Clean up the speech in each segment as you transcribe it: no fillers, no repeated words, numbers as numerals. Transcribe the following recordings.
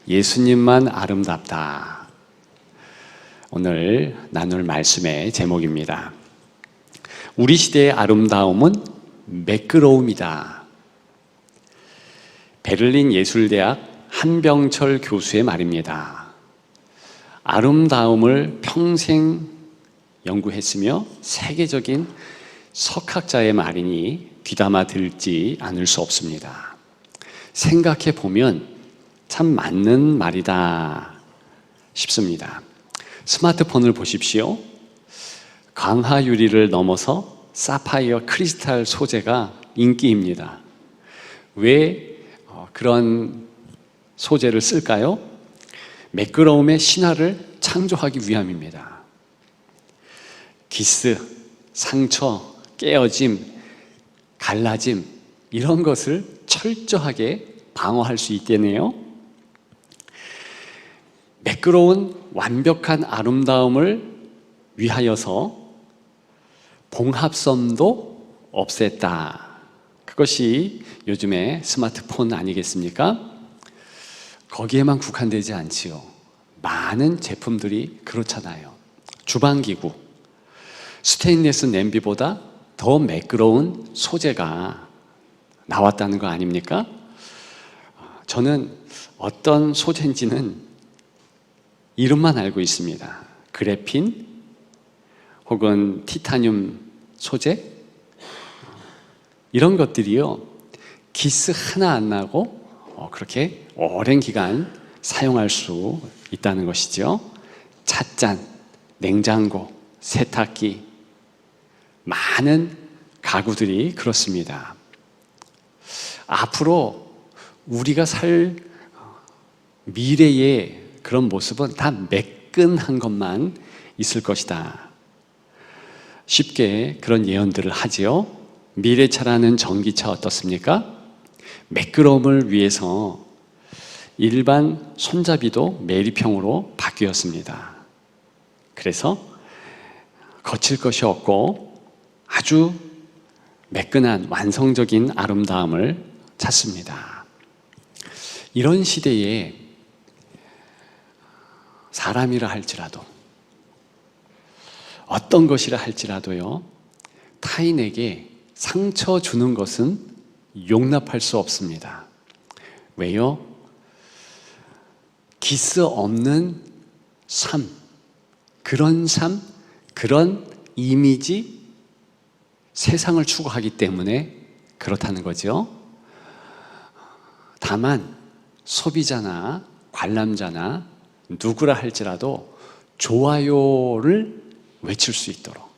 예수님만 아름답다. 오늘 나눌 말씀의 제목입니다. 우리 시대의 아름다움은 매끄러움이다. 베를린 예술대학 한병철 교수의 말입니다. 아름다움을 평생 연구했으며 세계적인 석학자의 말이니 귀담아 들지 않을 수 없습니다. 생각해 보면 참 맞는 말이다 싶습니다. 스마트폰을 보십시오. 강화 유리를 넘어서 사파이어 크리스탈 소재가 인기입니다. 왜 그런 소재를 쓸까요? 매끄러움의 신화를 창조하기 위함입니다. 기스, 상처, 깨어짐, 갈라짐 이런 것을 철저하게 방어할 수 있겠네요. 매끄러운 완벽한 아름다움을 위하여서 봉합섬도 없앴다. 그것이 요즘의 스마트폰 아니겠습니까? 거기에만 국한되지 않지요. 많은 제품들이 그렇잖아요. 주방기구, 스테인리스 냄비보다 더 매끄러운 소재가 나왔다는 거 아닙니까? 저는 어떤 소재인지는 이름만 알고 있습니다. 그래핀 혹은 티타늄 소재 이런 것들이요 기스 하나 안 나고 그렇게 오랜 기간 사용할 수 있다는 것이죠. 찻잔, 냉장고, 세탁기 많은 가구들이 그렇습니다. 앞으로 우리가 살 미래의 그런 모습은 다 매끈한 것만 있을 것이다. 쉽게 그런 예언들을 하지요. 미래차라는 전기차 어떻습니까? 매끄러움을 위해서 일반 손잡이도 매립형으로 바뀌었습니다. 그래서 거칠 것이 없고 아주 매끈한 완성적인 아름다움을 찾습니다. 이런 시대에 사람이라 할지라도 어떤 것이라 할지라도요 타인에게 상처 주는 것은 용납할 수 없습니다. 왜요? 기스 없는 삶, 그런 이미지, 세상을 추구하기 때문에 그렇다는 거죠. 다만 소비자나 관람자나 누구라 할지라도 좋아요를 외칠 수 있도록,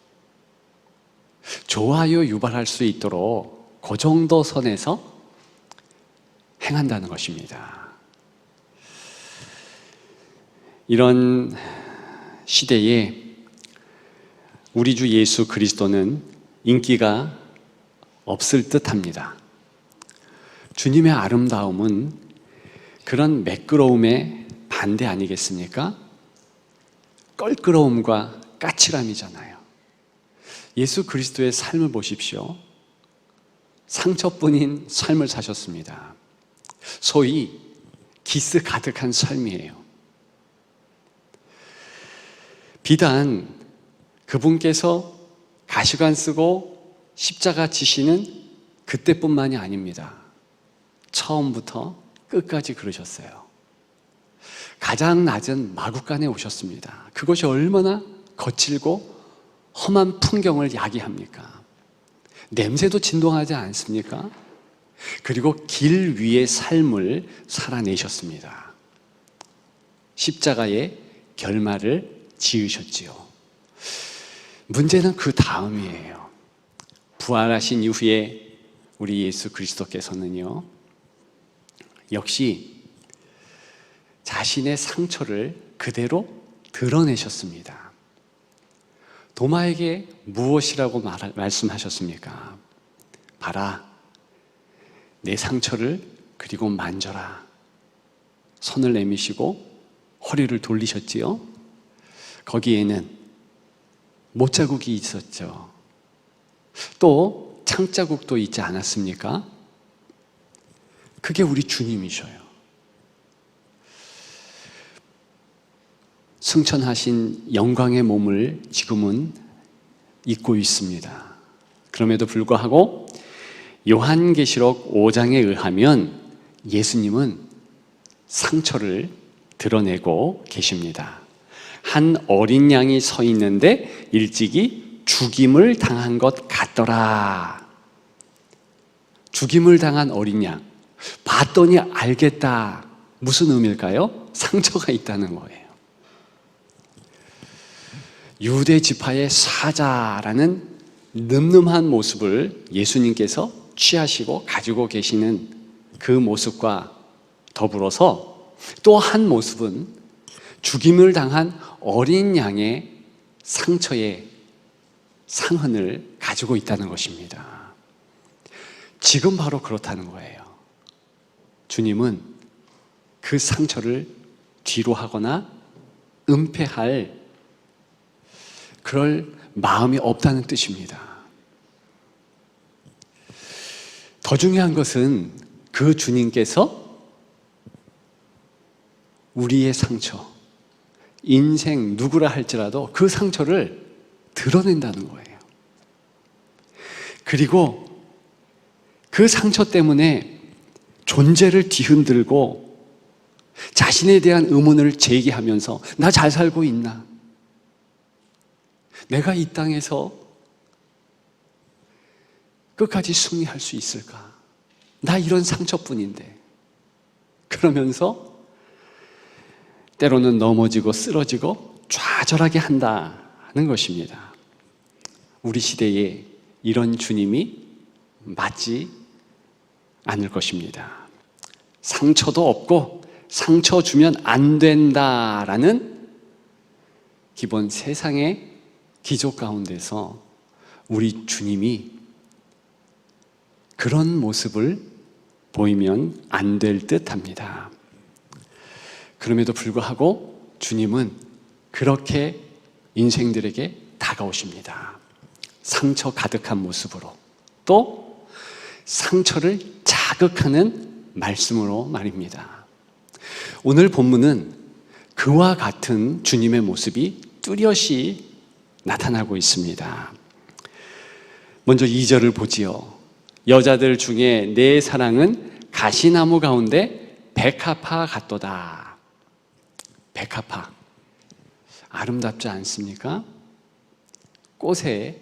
좋아요 유발할 수 있도록 그 정도 선에서 행한다는 것입니다. 이런 시대에 우리 주 예수 그리스도는 인기가 없을 듯합니다. 주님의 아름다움은 그런 매끄러움의 반대 아니겠습니까? 껄끄러움과 까칠함이잖아요. 예수 그리스도의 삶을 보십시오. 상처뿐인 삶을 사셨습니다. 소위 기스 가득한 삶이에요. 비단 그분께서 가시관 쓰고 십자가 지시는 그때뿐만이 아닙니다. 처음부터 끝까지 그러셨어요. 가장 낮은 마구간에 오셨습니다. 그것이 얼마나 거칠고 험한 풍경을 야기합니까? 냄새도 진동하지 않습니까? 그리고 길 위의 삶을 살아내셨습니다. 십자가의 결말을 지으셨지요. 문제는 그 다음이에요. 부활하신 이후에 우리 예수 그리스도께서는요 역시 자신의 상처를 그대로 드러내셨습니다. 도마에게 무엇이라고 말씀하셨습니까? 봐라, 내 상처를 그리고 만져라. 손을 내미시고 허리를 돌리셨지요. 거기에는 못자국이 있었죠. 또 창자국도 있지 않았습니까? 그게 우리 주님이셔요. 승천하신 영광의 몸을 지금은 입고 있습니다. 그럼에도 불구하고 요한계시록 5장에 의하면 예수님은 상처를 드러내고 계십니다. 한 어린 양이 서 있는데 일찍이 죽임을 당한 것 같더라. 죽임을 당한 어린 양. 봤더니 알겠다. 무슨 의미일까요? 상처가 있다는 거예요. 유대 지파의 사자라는 늠름한 모습을 예수님께서 취하시고 가지고 계시는 그 모습과 더불어서 또 한 모습은 죽임을 당한 어린 양의 상처의 상흔을 가지고 있다는 것입니다. 지금 바로 그렇다는 거예요. 주님은 그 상처를 뒤로 하거나 은폐할 그럴 마음이 없다는 뜻입니다. 더 중요한 것은 그 주님께서 우리의 상처, 인생 누구라 할지라도 그 상처를 드러낸다는 거예요. 그리고 그 상처 때문에 존재를 뒤흔들고 자신에 대한 의문을 제기하면서 나 잘 살고 있나? 내가 이 땅에서 끝까지 승리할 수 있을까? 나 이런 상처뿐인데. 그러면서 때로는 넘어지고 쓰러지고 좌절하게 한다는 것입니다. 우리 시대에 이런 주님이 맞지 않을 것입니다. 상처도 없고 상처 주면 안 된다라는 기본 세상의 기조 가운데서 우리 주님이 그런 모습을 보이면 안 될 듯합니다. 그럼에도 불구하고 주님은 그렇게 인생들에게 다가오십니다. 상처 가득한 모습으로, 또 상처를 자극하는 말씀으로 말입니다. 오늘 본문은 그와 같은 주님의 모습이 뚜렷이 나타나고 있습니다. 먼저 2절을 보지요. 여자들 중에 내 사랑은 가시나무 가운데 백합화 같도다. 백합화, 아름답지 않습니까? 꽃의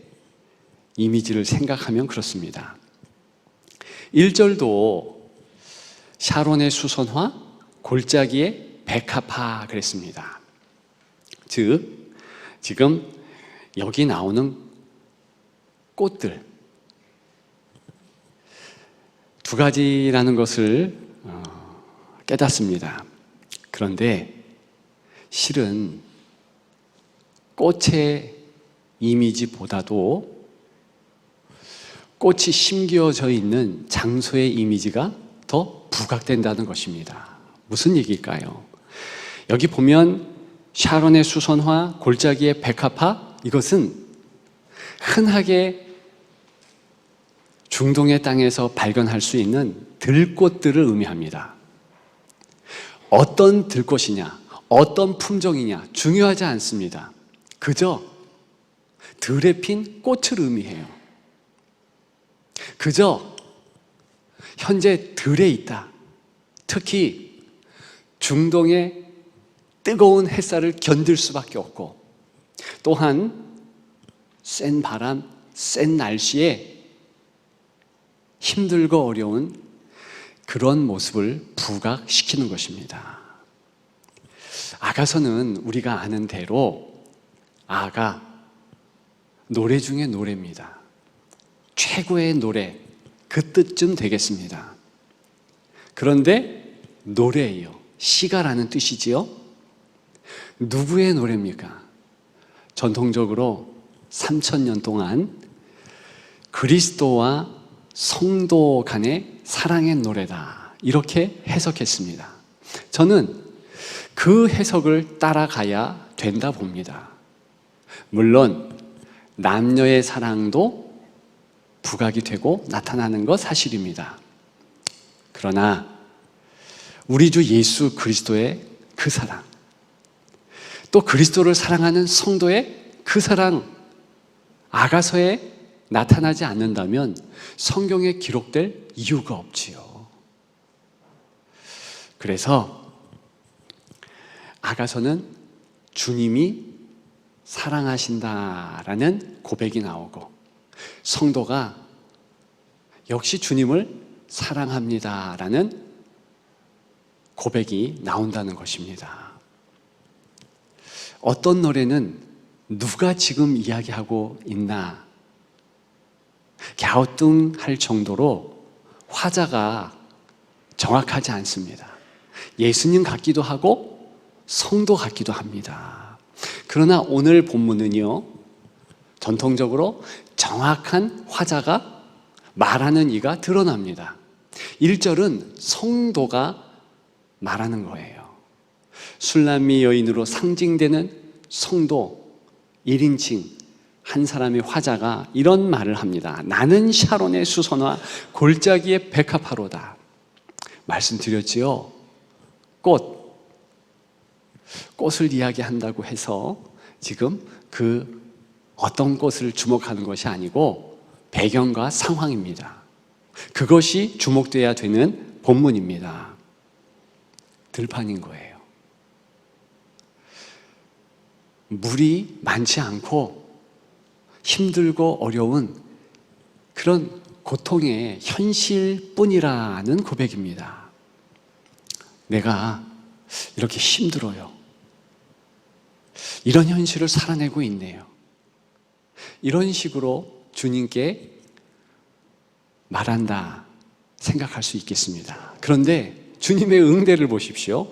이미지를 생각하면 그렇습니다. 1절도 샤론의 수선화, 골짜기의 백합화 그랬습니다. 즉, 지금 여기 나오는 꽃들 두 가지라는 것을 깨닫습니다. 그런데 실은 꽃의 이미지보다도 꽃이 심겨져 있는 장소의 이미지가 더 부각된다는 것입니다. 무슨 얘기일까요? 여기 보면 샤론의 수선화, 골짜기의 백합화, 이것은 흔하게 중동의 땅에서 발견할 수 있는 들꽃들을 의미합니다. 어떤 들꽃이냐, 어떤 품종이냐 중요하지 않습니다. 그저 들에 핀 꽃을 의미해요. 그저 현재 들에 있다. 특히 중동의 뜨거운 햇살을 견딜 수밖에 없고, 또한 센 바람, 센 날씨에 힘들고 어려운 그런 모습을 부각시키는 것입니다. 아가서는 우리가 아는 대로 아가 노래 중에 노래입니다. 최고의 노래, 그 뜻쯤 되겠습니다. 그런데 노래예요. 시가라는 뜻이지요. 누구의 노래입니까? 전통적으로 3000년 동안 그리스도와 성도 간의 사랑의 노래다, 이렇게 해석했습니다. 저는 그 해석을 따라가야 된다 봅니다. 물론 남녀의 사랑도 부각이 되고 나타나는 것 사실입니다. 그러나 우리 주 예수 그리스도의 그 사랑, 또 그리스도를 사랑하는 성도의 그 사랑, 아가서에 나타나지 않는다면 성경에 기록될 이유가 없지요. 그래서 아가서는 주님이 사랑하신다라는 고백이 나오고, 성도가 역시 주님을 사랑합니다라는 고백이 나온다는 것입니다. 어떤 노래는 누가 지금 이야기하고 있나 갸우뚱할 정도로 화자가 정확하지 않습니다. 예수님 같기도 하고 성도 같기도 합니다. 그러나 오늘 본문은요, 전통적으로 정확한 화자가 말하는 이가 드러납니다. 1절은 성도가 말하는 거예요. 술람미 여인으로 상징되는 성도 1인칭 한 사람의 화자가 이런 말을 합니다. 나는 샤론의 수선화 골짜기의 백합화로다. 말씀드렸지요. 꽃을 이야기한다고 해서 지금 그 어떤 꽃을 주목하는 것이 아니고 배경과 상황입니다. 그것이 주목돼야 되는 본문입니다. 들판인 거예요. 물이 많지 않고 힘들고 어려운 그런 고통의 현실뿐이라는 고백입니다. 내가 이렇게 힘들어요. 이런 현실을 살아내고 있네요. 이런 식으로 주님께 말한다 생각할 수 있겠습니다. 그런데 주님의 응대를 보십시오.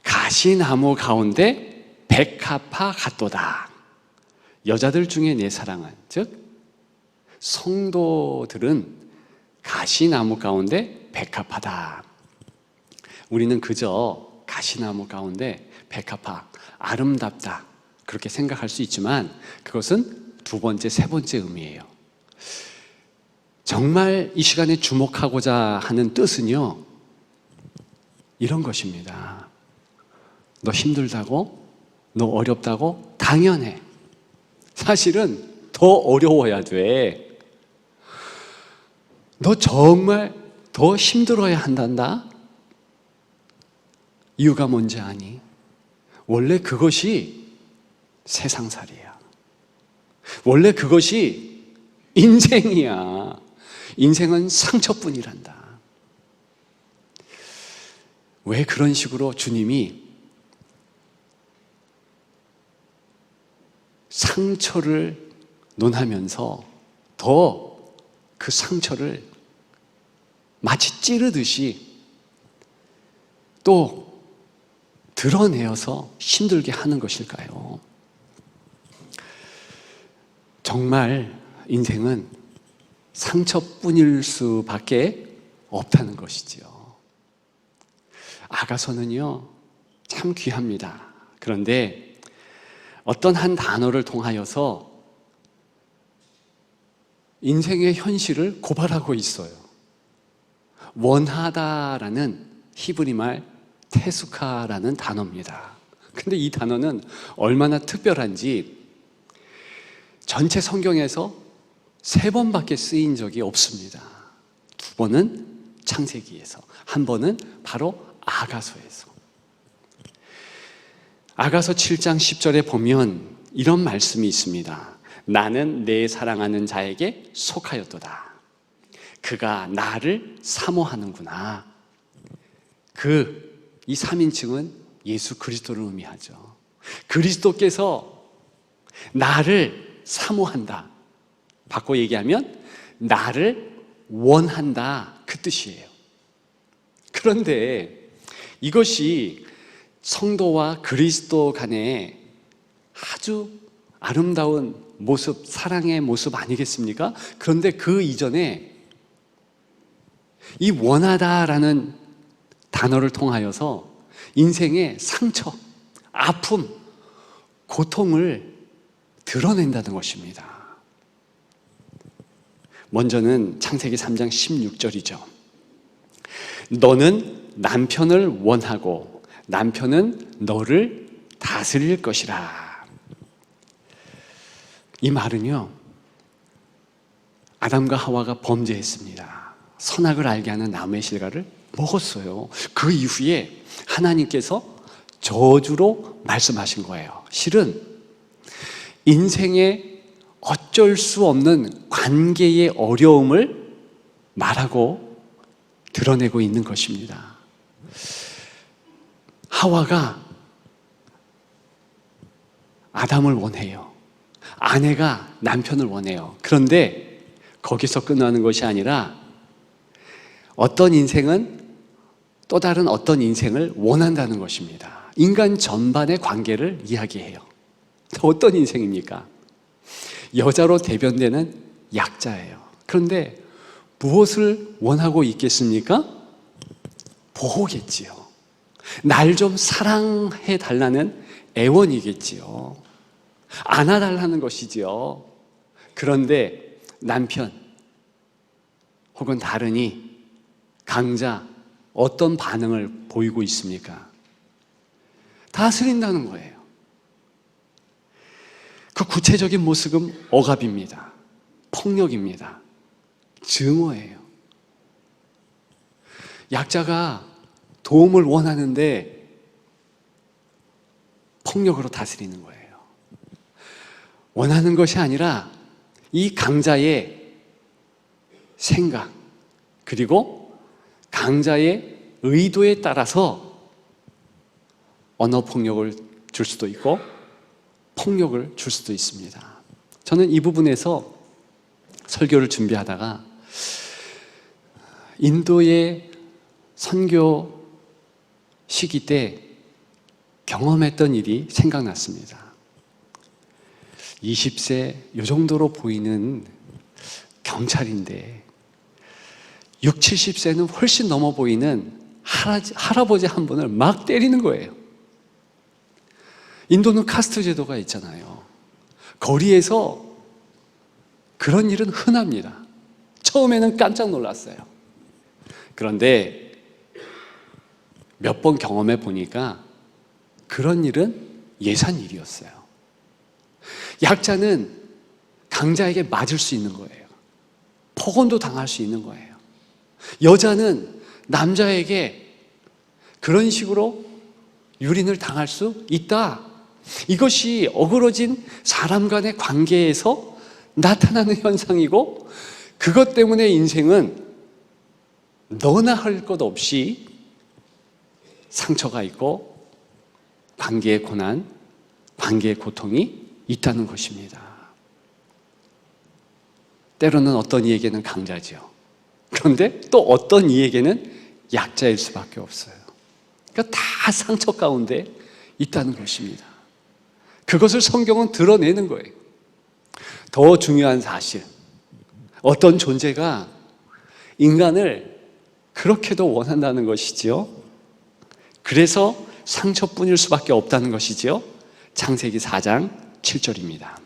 가시나무 가운데 백합화 같도다. 여자들 중에 내 사랑은, 즉 성도들은 가시나무 가운데 백합화다. 우리는 그저 가시나무 가운데 백합화, 아름답다 그렇게 생각할 수 있지만 그것은 두 번째, 세 번째 의미예요. 정말 이 시간에 주목하고자 하는 뜻은요, 이런 것입니다. 너 힘들다고? 너 어렵다고? 당연해. 사실은 더 어려워야 돼. 너 정말 더 힘들어야 한단다. 이유가 뭔지 아니? 원래 그것이 세상살이야. 원래 그것이 인생이야. 인생은 상처뿐이란다. 왜 그런 식으로 주님이 상처를 논하면서 더 그 상처를 마치 찌르듯이 또 드러내어서 힘들게 하는 것일까요? 정말 인생은 상처뿐일 수밖에 없다는 것이지요. 아가서는요, 참 귀합니다. 그런데 어떤 한 단어를 통하여서 인생의 현실을 고발하고 있어요. 원하다라는 히브리 말 테수카라는 단어입니다. 근데 이 단어는 얼마나 특별한지 전체 성경에서 3번밖에 쓰인 적이 없습니다. 2번은 창세기에서, 1번은 바로 아가서에서. 아가서 7장 10절에 보면 이런 말씀이 있습니다. 나는 내 사랑하는 자에게 속하였도다. 그가 나를 사모하는구나. 이 3인칭은 예수 그리스도를 의미하죠. 그리스도께서 나를 사모한다. 바꿔 얘기하면 나를 원한다, 그 뜻이에요. 그런데 이것이 성도와 그리스도 간의 아주 아름다운 모습, 사랑의 모습 아니겠습니까? 그런데 그 이전에 이 원하다라는 단어를 통하여서 인생의 상처, 아픔, 고통을 드러낸다는 것입니다. 먼저는 창세기 3장 16절이죠. 너는 남편을 원하고 남편은 너를 다스릴 것이라. 이 말은요, 아담과 하와가 범죄했습니다. 선악을 알게 하는 나무의 실과를 먹었어요. 그 이후에 하나님께서 저주로 말씀하신 거예요. 실은 인생에 어쩔 수 없는 관계의 어려움을 말하고 드러내고 있는 것입니다. 하와가 아담을 원해요. 아내가 남편을 원해요. 그런데 거기서 끝나는 것이 아니라 어떤 인생은 또 다른 어떤 인생을 원한다는 것입니다. 인간 전반의 관계를 이야기해요. 어떤 인생입니까? 여자로 대변되는 약자예요. 그런데 무엇을 원하고 있겠습니까? 보호겠지요. 날 좀 사랑해 달라는 애원이겠지요. 안아달라는 것이지요. 그런데 남편 혹은 다른 이 강자 어떤 반응을 보이고 있습니까? 다스린다는 거예요. 그 구체적인 모습은 억압입니다. 폭력입니다. 증오예요. 약자가 도움을 원하는데 폭력으로 다스리는 거예요. 원하는 것이 아니라 이 강자의 생각 그리고 강자의 의도에 따라서 언어 폭력을 줄 수도 있고 폭력을 줄 수도 있습니다. 저는 이 부분에서 설교를 준비하다가 인도의 선교 시기 때 경험했던 일이 생각났습니다. 20세 이 정도로 보이는 경찰인데 60, 70세는 훨씬 넘어 보이는 할아버지 한 분을 막 때리는 거예요. 인도는 카스트 제도가 있잖아요. 거리에서 그런 일은 흔합니다. 처음에는 깜짝 놀랐어요. 그런데 몇 번 경험해 보니까 그런 일은 예산 일이었어요. 약자는 강자에게 맞을 수 있는 거예요. 폭언도 당할 수 있는 거예요. 여자는 남자에게 그런 식으로 유린을 당할 수 있다. 이것이 어그러진 사람 간의 관계에서 나타나는 현상이고 그것 때문에 인생은 너나 할 것 없이 상처가 있고 관계의 고난, 관계의 고통이 있다는 것입니다. 때로는 어떤 이에게는 강자지요. 그런데 또 어떤 이에게는 약자일 수밖에 없어요. 그러니까 다 상처 가운데 있다는 것입니다. 그것을 성경은 드러내는 거예요. 더 중요한 사실, 어떤 존재가 인간을 그렇게도 원한다는 것이지요. 그래서 상처뿐일 수밖에 없다는 것이지요. 창세기 4장 7절입니다.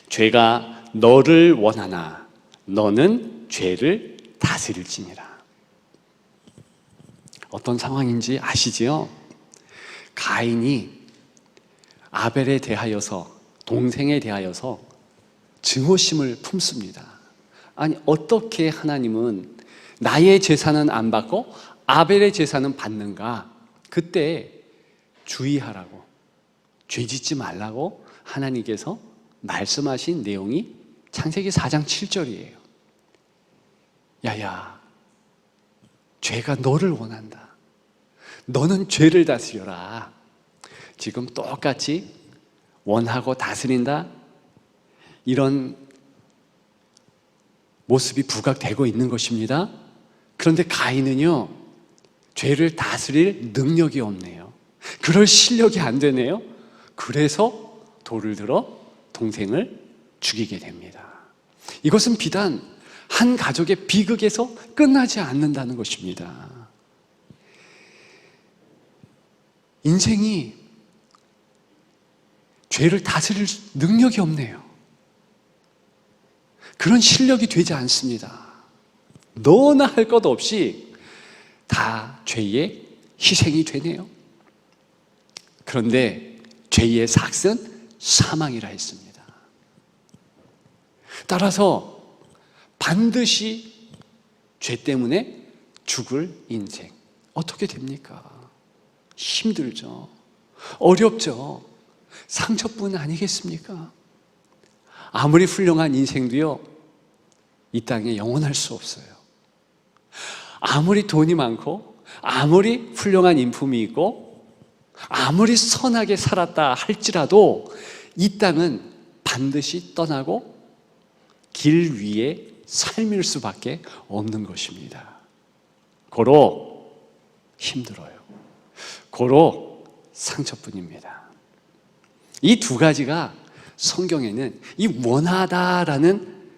죄가 너를 원하나 너는 죄를 다스릴지니라. 어떤 상황인지 아시지요? 가인이 아벨에 대하여서, 동생에 대하여서 증오심을 품습니다. 아니 어떻게 하나님은 나의 제사는 안 받고 아벨의 제사는 받는가? 그때 주의하라고, 죄짓지 말라고 하나님께서 말씀하신 내용이 창세기 4장 7절이에요. 야야, 죄가 너를 원한다. 너는 죄를 다스려라. 지금 똑같이 원하고 다스린다, 이런 모습이 부각되고 있는 것입니다. 그런데 가인은요, 죄를 다스릴 능력이 없네요. 그럴 실력이 안 되네요. 그래서 돌을 들어 동생을 죽이게 됩니다. 이것은 비단 한 가족의 비극에서 끝나지 않는다는 것입니다. 인생이 죄를 다스릴 능력이 없네요. 그런 실력이 되지 않습니다. 너나 할 것 없이 다 죄의 희생이 되네요. 그런데 죄의 삭은 사망이라 했습니다. 따라서 반드시 죄 때문에 죽을 인생. 어떻게 됩니까? 힘들죠. 어렵죠. 상처뿐 아니겠습니까? 아무리 훌륭한 인생도요, 이 땅에 영원할 수 없어요. 아무리 돈이 많고, 아무리 훌륭한 인품이 있고, 아무리 선하게 살았다 할지라도 이 땅은 반드시 떠나고 길 위에 삶일 수밖에 없는 것입니다. 고로 힘들어요. 고로 상처뿐입니다. 이 두 가지가 성경에는 이 원하다라는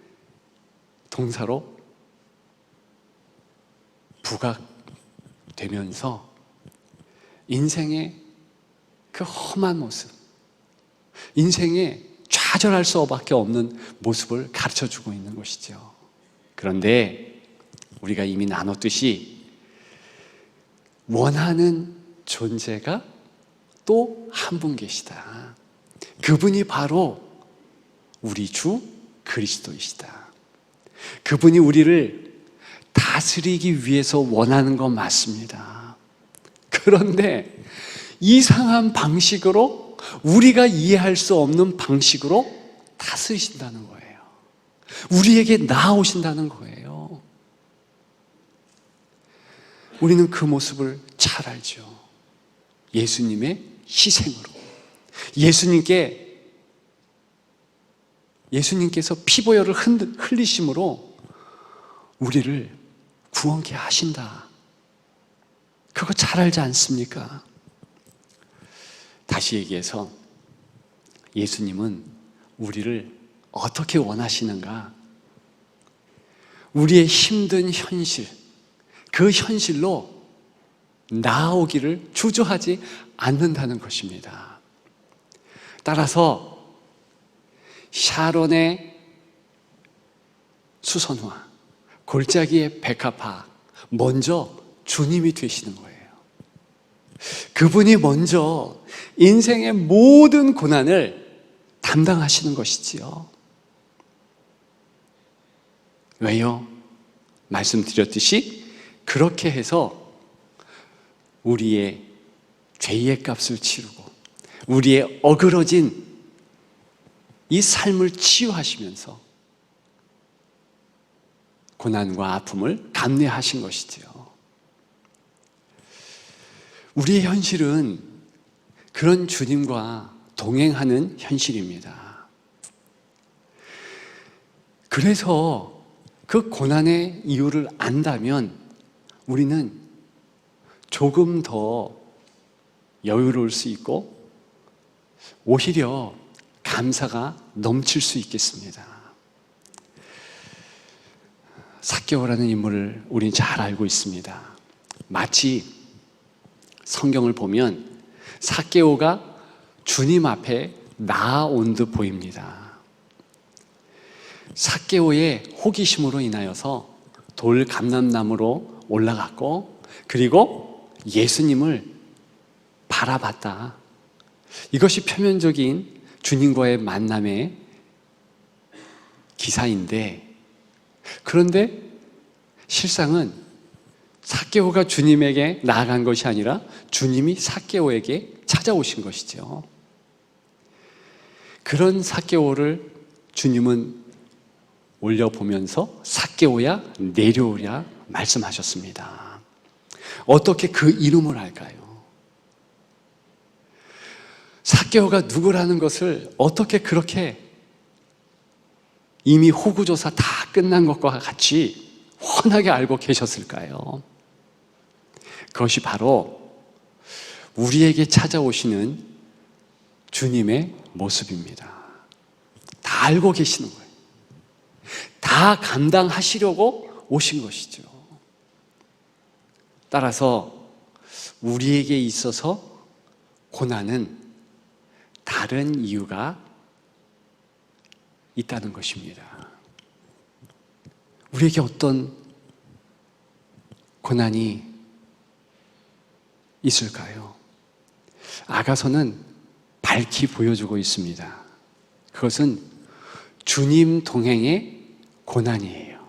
동사로 부각되면서 인생의 그 험한 모습, 인생의 좌절할 수밖에 없는 모습을 가르쳐주고 있는 것이죠. 그런데 우리가 이미 나눴듯이 원하는 존재가 또 한 분 계시다. 그분이 바로 우리 주 그리스도이시다. 그분이 우리를 다스리기 위해서 원하는 건 맞습니다. 그런데 이상한 방식으로, 우리가 이해할 수 없는 방식으로 다스리신다는 거예요. 우리에게 나아오신다는 거예요. 우리는 그 모습을 잘 알죠. 예수님의 희생으로, 예수님께서 피보혈을 흘리심으로 우리를 구원케 하신다. 그거 잘 알지 않습니까? 다시 얘기해서 예수님은 우리를 어떻게 원하시는가? 우리의 힘든 현실, 그 현실로 나아오기를 주저하지 않는다는 것입니다. 따라서 샤론의 수선화, 골짜기의 백합화, 먼저 주님이 되시는 거예요. 그분이 먼저 인생의 모든 고난을 담당하시는 것이지요. 왜요? 말씀드렸듯이 그렇게 해서 우리의 죄의 값을 치르고 우리의 어그러진 이 삶을 치유하시면서 고난과 아픔을 감내하신 것이지요. 우리의 현실은 그런 주님과 동행하는 현실입니다. 그래서 그 고난의 이유를 안다면 우리는 조금 더 여유로울 수 있고 오히려 감사가 넘칠 수 있겠습니다. 삭개오라는 인물을 우리는 잘 알고 있습니다. 마치 성경을 보면 삭개오가 주님 앞에 나아온 듯 보입니다. 삭개오의 호기심으로 인하여서 돌 감람나무로 올라갔고, 그리고 예수님을 바라봤다. 이것이 표면적인 주님과의 만남의 기사인데, 그런데 실상은 삭개오가 주님에게 나아간 것이 아니라 주님이 삭개오에게 찾아오신 것이죠. 그런 삭개오를 주님은 올려보면서 삭개오야 내려오랴 말씀하셨습니다. 어떻게 그 이름을 알까요? 삭개오가 누구라는 것을 어떻게 그렇게 이미 호구조사 다 끝난 것과 같이 훤하게 알고 계셨을까요? 그것이 바로 우리에게 찾아오시는 주님의 모습입니다. 다 알고 계시는 거예요. 다 감당하시려고 오신 것이죠. 따라서 우리에게 있어서 고난은 다른 이유가 있다는 것입니다. 우리에게 어떤 고난이 있을까요? 아가서는 밝히 보여주고 있습니다. 그것은 주님 동행의 고난이에요.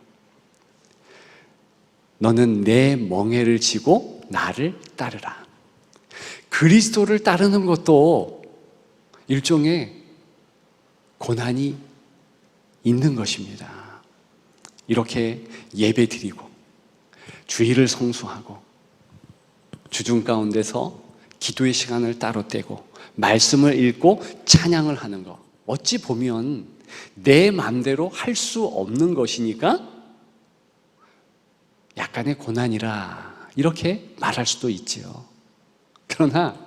너는 내 멍에를 지고 나를 따르라. 그리스도를 따르는 것도 일종의 고난이 있는 것입니다. 이렇게 예배 드리고 주일을 성수하고 주중 가운데서 기도의 시간을 따로 떼고 말씀을 읽고 찬양을 하는 것, 어찌 보면 내 마음대로 할 수 없는 것이니까 약간의 고난이라 이렇게 말할 수도 있지요. 그러나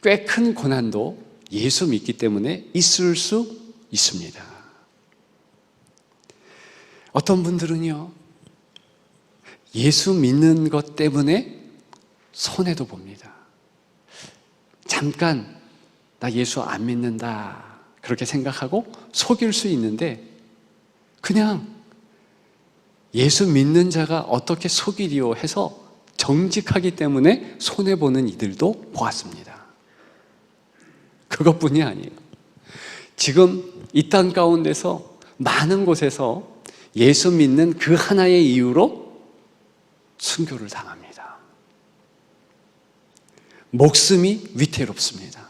꽤 큰 고난도 예수 믿기 때문에 있을 수 있습니다. 어떤 분들은요, 예수 믿는 것 때문에 손해도 봅니다. 잠깐 나 예수 안 믿는다 그렇게 생각하고 속일 수 있는데, 그냥 예수 믿는 자가 어떻게 속이리요 해서 정직하기 때문에 손해보는 이들도 보았습니다. 그것뿐이 아니에요. 지금 이 땅 가운데서 많은 곳에서 예수 믿는 그 하나의 이유로 순교를 당합니다. 목숨이 위태롭습니다.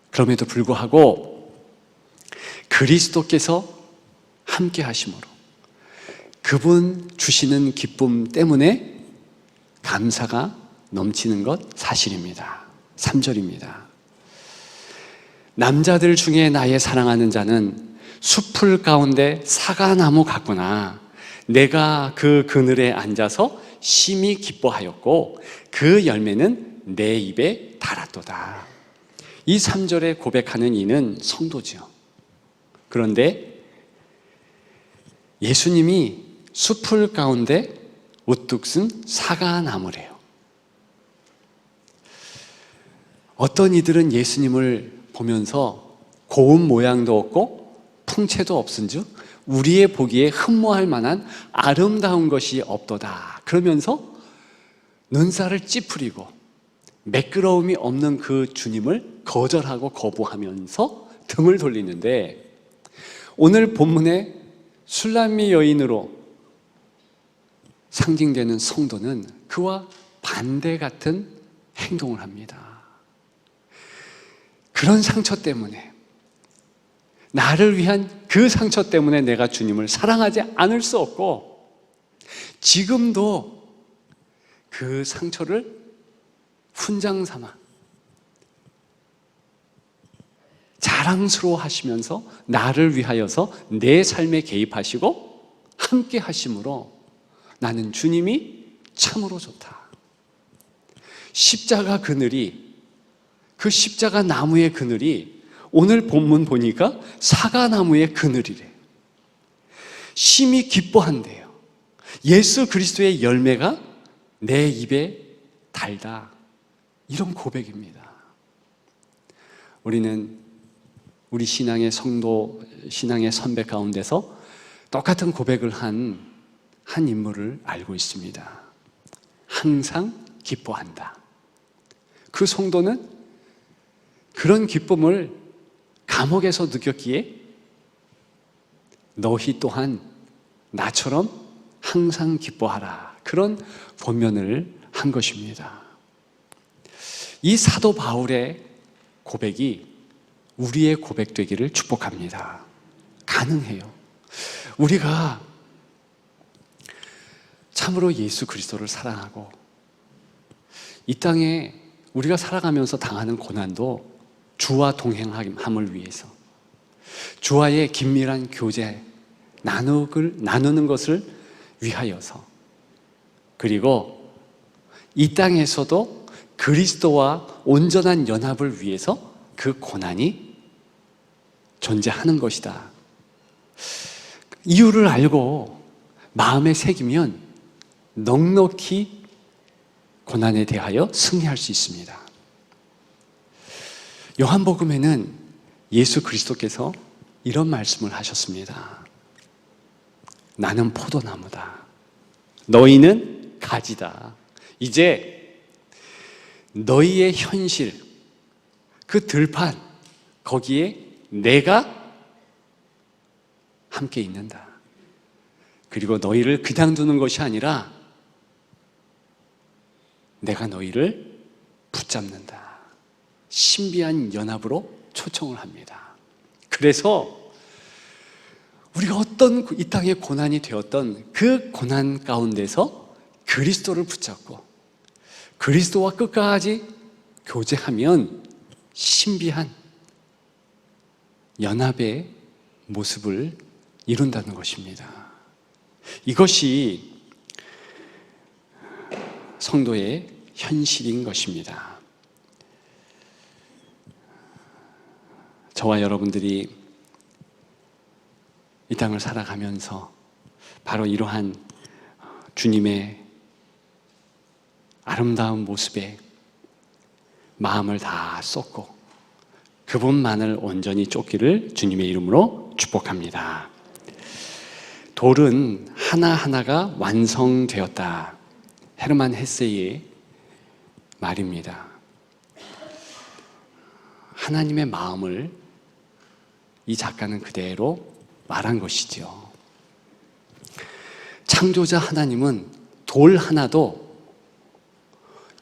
그럼에도 불구하고 그리스도께서 함께 하심으로 그분 주시는 기쁨 때문에 감사가 넘치는 것 사실입니다. 3절입니다. 남자들 중에 나의 사랑하는 자는 숲풀 가운데 사과나무 같구나. 내가 그 그늘에 앉아서 심히 기뻐하였고 그 열매는 내 입에 달았도다. 이 3절에 고백하는 이는 성도지요. 그런데 예수님이 숲풀 가운데 우뚝 쓴 사과나무래요. 어떤 이들은 예수님을 보면서 고운 모양도 없고 풍채도 없은즉 우리의 보기에 흠모할 만한 아름다운 것이 없도다. 그러면서 눈살을 찌푸리고 매끄러움이 없는 그 주님을 거절하고 거부하면서 등을 돌리는데, 오늘 본문의 술람미 여인으로 상징되는 성도는 그와 반대 같은 행동을 합니다. 그런 상처 때문에, 나를 위한 그 상처 때문에 내가 주님을 사랑하지 않을 수 없고, 지금도 그 상처를 훈장 삼아 자랑스러워 하시면서 나를 위하여서 내 삶에 개입하시고 함께 하심으로 나는 주님이 참으로 좋다. 십자가 그늘이, 그 십자가 나무의 그늘이 오늘 본문 보니까 사과나무의 그늘이래. 심히 기뻐한대요. 예수 그리스도의 열매가 내 입에 달다. 이런 고백입니다. 우리는 우리 신앙의 성도, 신앙의 선배 가운데서 똑같은 고백을 한 인물을 알고 있습니다. 항상 기뻐한다. 그 성도는 그런 기쁨을 감옥에서 느꼈기에 너희 또한 나처럼 항상 기뻐하라. 그런 권면을 한 것입니다. 이 사도 바울의 고백이 우리의 고백 되기를 축복합니다. 가능해요. 우리가 참으로 예수 그리스도를 사랑하고 이 땅에 우리가 살아가면서 당하는 고난도 주와 동행함을 위해서, 주와의 긴밀한 교제, 나누는 것을 위하여서, 그리고 이 땅에서도 그리스도와 온전한 연합을 위해서 그 고난이 존재하는 것이다. 이유를 알고 마음에 새기면 넉넉히 고난에 대하여 승리할 수 있습니다. 요한복음에는 예수 그리스도께서 이런 말씀을 하셨습니다. 나는 포도나무다. 너희는 가지다. 이제 너희의 현실, 그 들판, 거기에 내가 함께 있는다. 그리고 너희를 그냥 두는 것이 아니라 내가 너희를 붙잡는다. 신비한 연합으로 초청을 합니다. 그래서 우리가 어떤 이 땅의 고난이 되었던 그 고난 가운데서 그리스도를 붙잡고 그리스도와 끝까지 교제하면 신비한 연합의 모습을 이룬다는 것입니다. 이것이 성도의 현실인 것입니다. 저와 여러분들이 이 땅을 살아가면서 바로 이러한 주님의 아름다운 모습에 마음을 다 쏟고 그분만을 온전히 쫓기를 주님의 이름으로 축복합니다. 돌은 하나하나가 완성되었다. 헤르만 헤세의 말입니다. 하나님의 마음을 이 작가는 그대로 말한 것이죠. 창조자 하나님은 돌 하나도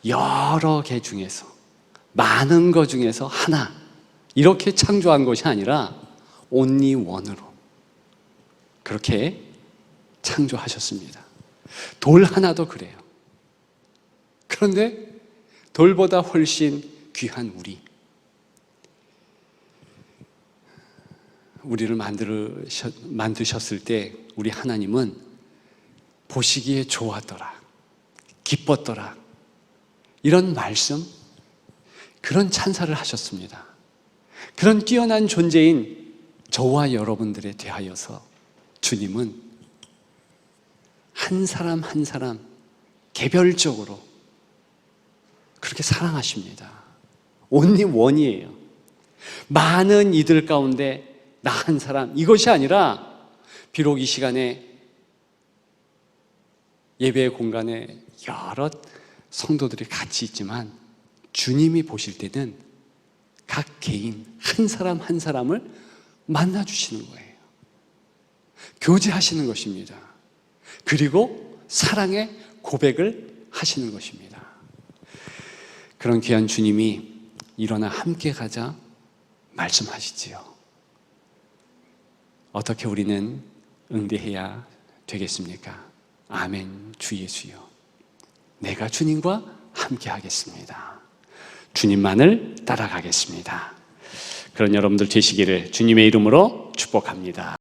여러 개 중에서, 많은 것 중에서 하나, 이렇게 창조한 것이 아니라 only one으로 그렇게 창조하셨습니다. 돌 하나도 그래요. 그런데 돌보다 훨씬 귀한 우리를 만드셨을 때 우리 하나님은 보시기에 좋았더라, 기뻤더라, 이런 말씀, 그런 찬사를 하셨습니다. 그런 뛰어난 존재인 저와 여러분들에 대하여서 주님은 한 사람 한 사람 개별적으로 그렇게 사랑하십니다. only one이에요. 많은 이들 가운데 나 한 사람, 이것이 아니라 비록 이 시간에 예배의 공간에 여러 성도들이 같이 있지만 주님이 보실 때는 각 개인 한 사람 한 사람을 만나주시는 거예요. 교제하시는 것입니다. 그리고 사랑의 고백을 하시는 것입니다. 그런 귀한 주님이 일어나 함께 가자 말씀하시지요. 어떻게 우리는 응대해야 되겠습니까? 아멘, 주 예수여. 내가 주님과 함께 하겠습니다. 주님만을 따라가겠습니다. 그런 여러분들 되시기를 주님의 이름으로 축복합니다.